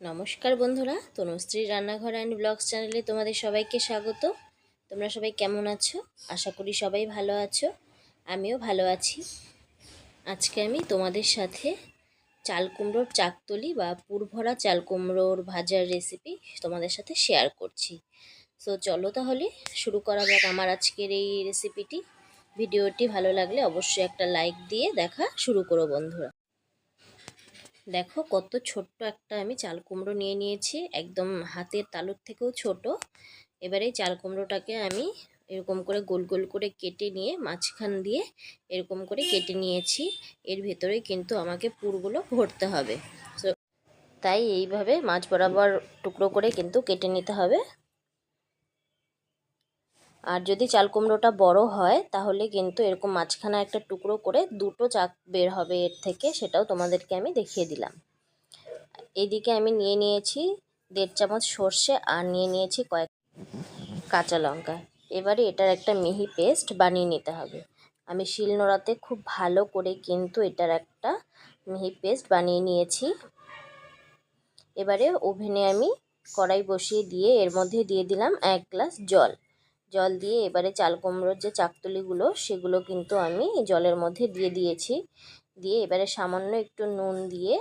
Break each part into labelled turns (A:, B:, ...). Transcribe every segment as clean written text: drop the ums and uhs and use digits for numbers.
A: নমস্কার বন্ধুরা, তনুশ্রী রান্নাঘর অ্যান্ড ব্লগস চ্যানেলে তোমাদের সবাইকে স্বাগত। তোমরা সবাই কেমন আছো? আশা করি সবাই ভালো আছো। আমিও ভালো আছি। আজকে আমি তোমাদের সাথে চাল কুমড়োর চাকতলি বা পুরভরা চাল কুমড়োর ভাজার রেসিপি তোমাদের সাথে শেয়ার করছি। সো চলো তাহলে শুরু করা যাক আমার আজকের এই রেসিপিটি। ভিডিওটি ভালো লাগলে অবশ্যই একটা লাইক দিয়ে দেখা শুরু করো বন্ধুরা। দেখো কত ছোট্ট একটা আমি চাল কুমড়ো নিয়ে নিয়েছি, একদম হাতের তালুর থেকেও ছোট। এবারে চাল কুমড়োটাকে আমি এরকম করে গোল গোল করে কেটে নিয়ে মাঝখান দিয়ে এরকম করে কেটে নিয়েছি। এর ভেতরে কিন্তু আমাকে পুরগুলো ভরতে হবে, তো তাই এইভাবে মাঝ বরাবর টুকরো করে কিন্তু কেটে নিতে হবে। আর যদি চাল কুমড়োটা বড় হয় তাহলে কিন্তু এরকম মাঝখানে একটা টুকরো করে দুটো চাক বের হবে এর থেকে, সেটাও তোমাদেরকে আমি দেখিয়ে দিলাম। এইদিকে আমি নিয়ে নিয়েছি 1.5 চামচ সর্ষে আর নিয়ে নিয়েছি কয়েক কাঁচা লঙ্কা। এবারে এটার একটা মিহি পেস্ট বানিয়ে নিতে হবে। আমি শিলনোড়াতে খুব ভালো করে কিন্তু এটার একটা মিহি পেস্ট বানিয়ে নিয়েছি। এবারে ওভেনে আমি কড়াই বসিয়ে দিয়ে এর মধ্যে দিয়ে দিলাম 1 গ্লাস জল। জল দিয়ে এবারে চাল কুমড়োর যে চাকতলিগুলো সেগুলো কিন্তু আমি জলের মধ্যে দিয়ে দিয়েছি। দিয়ে এবারে সামান্য একটু নুন দিয়ে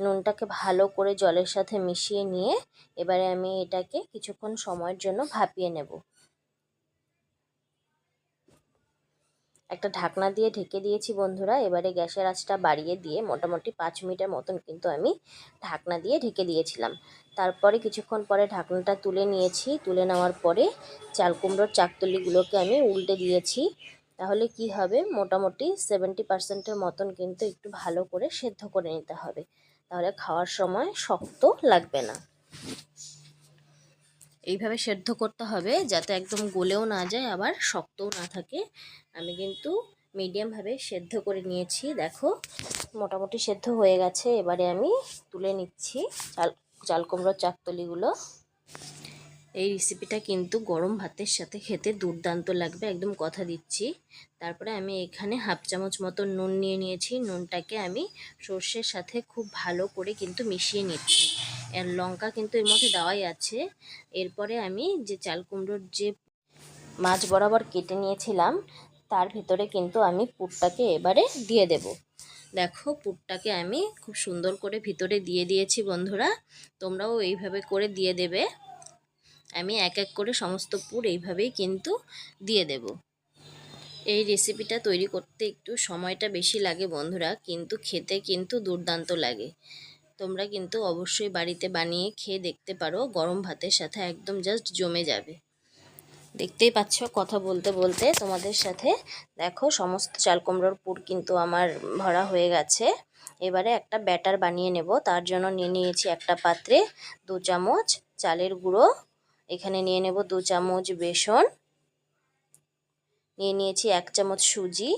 A: নুনটাকে ভালো করে জলের সাথে মিশিয়ে নিয়ে এবারে আমি এটাকে কিছুক্ষণ সময়ের জন্য ভাপিয়ে নেব। একটা ঢাকনা দিয়ে ঢেকে দিয়েছি বন্ধুরা। এবারে গ্যাসের আঁচটা বাড়িয়ে দিয়ে মোটামুটি 5 মিনিটের মতন কিন্তু আমি ঢাকনা দিয়ে ঢেকে দিয়েছিলাম। তারপরে কিছুক্ষণ পরে ঢাকনাটা তুলে নিয়েছি। তুলে নেওয়ার পরে চাল কুমড়োর চাকতলিগুলোকে আমি উল্টে দিয়েছি। তাহলে কি হবে, মোটামুটি 70% মতন কিন্তু একটু ভালো করে সেদ্ধ করে নিতে হবে, তাহলে খাওয়ার সময় শক্ত লাগবে না। এইভাবে সেদ্ধ করতে হবে যাতে একদম গলেও না যায় আবার শক্তও না থাকে। আমি কিন্তু মিডিয়ামভাবে সেদ্ধ করে নিয়েছি। দেখো মোটামুটি সেদ্ধ হয়ে গেছে। এবারে আমি তুলে নিচ্ছি চাল কুমড়োর চাকতলিগুলো। এই রেসিপিটা কিন্তু গরম ভাতের সাথে খেতে দুর্দান্ত লাগবে, একদম কথা দিচ্ছি। তারপরে আমি এখানে 1/2 চামচ মতো নুন নিয়ে নিয়েছি। নুনটাকে আমি সর্ষের সাথে খুব ভালো করে কিন্তু মিশিয়ে নিচ্ছি। আর লঙ্কা কিন্তু এর মধ্যে দেওয়াই আছে। এরপরে আমি যে চাল কুমড়োর যে মাছ বরাবর কেটে নিয়েছিলাম তার ভিতরে কিন্তু আমি পুরটাকে এবারে দিয়ে দেব। দেখো পুরটাকে আমি খুব সুন্দর করে ভিতরে দিয়ে দিয়েছি বন্ধুরা, তোমরাও এইভাবে করে দিয়ে দেবে। আমি এক এক করে সমস্ত পুর এইভাবেই কিন্তু দিয়ে দেব। এই রেসিপিটা তৈরি করতে একটু সময়টা বেশি লাগে বন্ধুরা, কিন্তু খেতে কিন্তু দুর্দান্ত লাগে। তোমরা কিন্তু অবশ্যই বাড়িতে বানিয়ে খেয়ে দেখতে পারো, গরম ভাতের সাথে একদম জাস্ট জমে যাবে। দেখতেই পাচ্ছ কথা বলতে বলতে তোমাদের সাথে। দেখো সমস্ত চাল কুমড়োর পুর কিন্তু আমার ভরা হয়ে গেছে। এবারে একটা ব্যাটার বানিয়ে নেব। তার জন্য নিয়ে নিয়েছি একটা পাত্রে 2 চামচ চালের গুঁড়ো, এখানে নিয়ে নেব 2 চামচ বেসন, নিয়ে নিয়েছি 1 চামচ সুজি,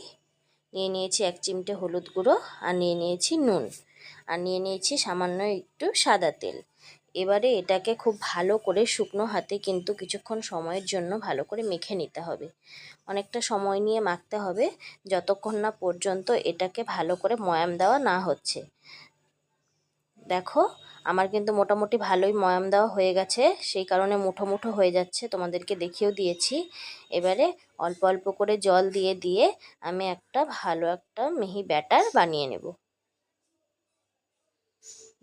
A: নিয়ে নিয়েছি 1 চিমটে হলুদ গুঁড়ো, আর নিয়ে নিয়েছি নুন, আর নিয়ে নিয়েছি সামান্য একটু সাদা তেল। এবারে এটাকে খুব ভালো করে শুকনো হাতে কিন্তু কিছুক্ষণ সময়ের জন্য ভালো করে মেখে নিতে হবে। অনেকটা সময় নিয়ে মাখতে হবে, যতক্ষণ না পর্যন্ত এটাকে ভালো করে ময়াম দেওয়া না হচ্ছে। দেখো আমার কিন্তু মোটামুটি ভালোই ময়াম দেওয়া হয়ে গেছে, সেই কারণে মুঠো মুঠো হয়ে যাচ্ছে, তোমাদেরকে দেখিয়েও দিয়েছি। এবারে অল্প অল্প করে জল দিয়ে দিয়ে আমি একটা ভালো একটা মিহি ব্যাটার বানিয়ে নেব।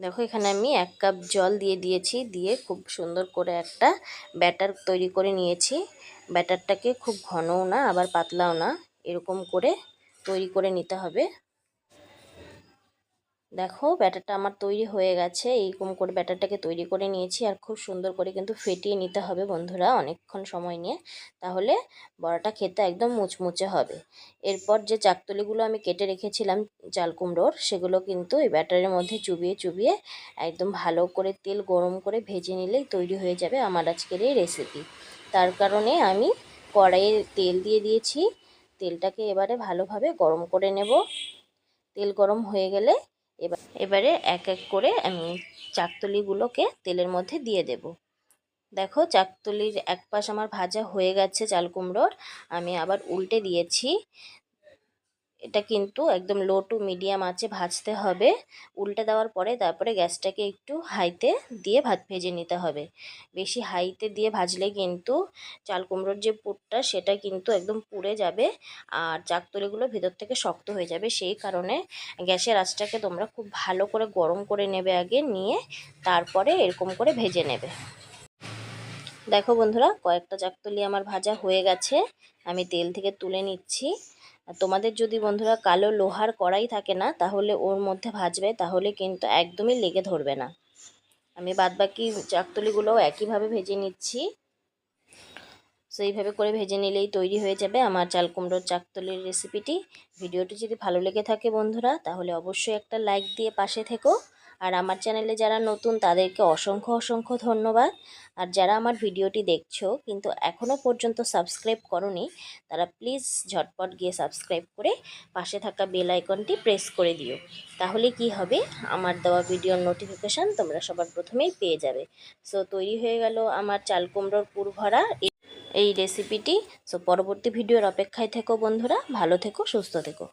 A: দেখো এখানে আমি 1 কাপ জল দিয়ে দিয়েছি, দিয়ে খুব সুন্দর করে একটা ব্যাটার তৈরি করে নিয়েছি। ব্যাটারটাকে খুব ঘনও না আবার পাতলাও না, এরকম করে তৈরি করে নিতে হবে। দেখো ব্যাটারটা আমার তৈরি হয়ে গেছে। এইরকম করে ব্যাটারটাকে তৈরি করে নিয়েছি, আর খুব সুন্দর করে কিন্তু ফেটিয়ে নিতে হবে বন্ধুরা অনেকক্ষণ সময় নিয়ে, তাহলে বড়াটা খেতে একদম মুচমুচে হবে। এরপর যে চাকতলিগুলো আমি কেটে রেখেছিলাম চাল কুমড়োর, সেগুলো কিন্তু এই ব্যাটারের মধ্যে চুবিয়ে চুবিয়ে একদম ভালো করে তেল গরম করে ভেজে নিলেই তৈরি হয়ে যাবে আমার আজকের এই রেসিপি। তার কারণে আমি কড়াইয়ে তেল দিয়ে দিয়েছি। তেলটাকে এবারে ভালোভাবে গরম করে নেব। তেল গরম হয়ে গেলে এবারে এক এক করে আমি চাকতলিগুলোকে তেলের মধ্যে দিয়ে দেব। দেখো চাকতলির এক পাশ আমার ভাজা হয়ে গেছে চাল কুমড়োর, আমি আবার উল্টে দিয়েছি। এটা কিন্তু একদম লো টু মিডিয়াম আঁচে ভাজতে হবে। উল্টে দেওয়ার পরে তারপরে গ্যাসটাকে একটু হাইতে দিয়ে ভাত ভেজে নিতে হবে। বেশি হাইতে দিয়ে ভাজলে কিন্তু চাল কুমড়োর যে পুরটা সেটা কিন্তু একদম পুড়ে যাবে, আর চাকতলিগুলো ভেতর থেকে শক্ত হয়ে যাবে। সেই কারণে গ্যাসের আঁচটাকে তোমরা খুব ভালো করে গরম করে নেবে আগে, নিয়ে তারপরে এরকম করে ভেজে নেবে। দেখো বন্ধুরা, কয়েকটা চাকতলি আমার ভাজা হয়ে গেছে, আমি তেল থেকে তুলে নিচ্ছি। আর তোমাদের যদি বন্ধুরা কালো লোহার কড়াই থাকে না, তাহলে ওর মধ্যে ভাজবে, তাহলে কিন্তু একদমই লেগে ধরবে না। আমি বাদবাকি চাকতলিগুলোও একইভাবে ভেজে নিচ্ছি। সেইভাবে করে ভেজে নিলেই তৈরি হয়ে যাবে আমার চাল কুমড়োর চাকতলির রেসিপিটি। ভিডিওটি যদি ভালো লেগে থাকে বন্ধুরা, তাহলে অবশ্যই একটা লাইক দিয়ে পাশে থেকো। আর আমার চ্যানেলে যারা নতুন তাদেরকে অসংখ্য অসংখ্য ধন্যবাদ। আর যারা আমার ভিডিওটি দেখছো কিন্তু এখনও পর্যন্ত সাবস্ক্রাইব করোনি, তারা প্লিজ ঝটপট গিয়ে সাবস্ক্রাইব করে পাশে থাকা বেল আইকনটি প্রেস করে দিও। তাহলে কি হবে, আমার দেওয়া ভিডিওর নোটিফিকেশান তোমরা সবার প্রথমেই পেয়ে যাবে। সো তৈরি হয়ে গেল আমার চাল কুমড়োর পুর ভরা এই রেসিপিটি। সো পরবর্তী ভিডিওর অপেক্ষায় থেকো বন্ধুরা, ভালো থেকো, সুস্থ থেকো।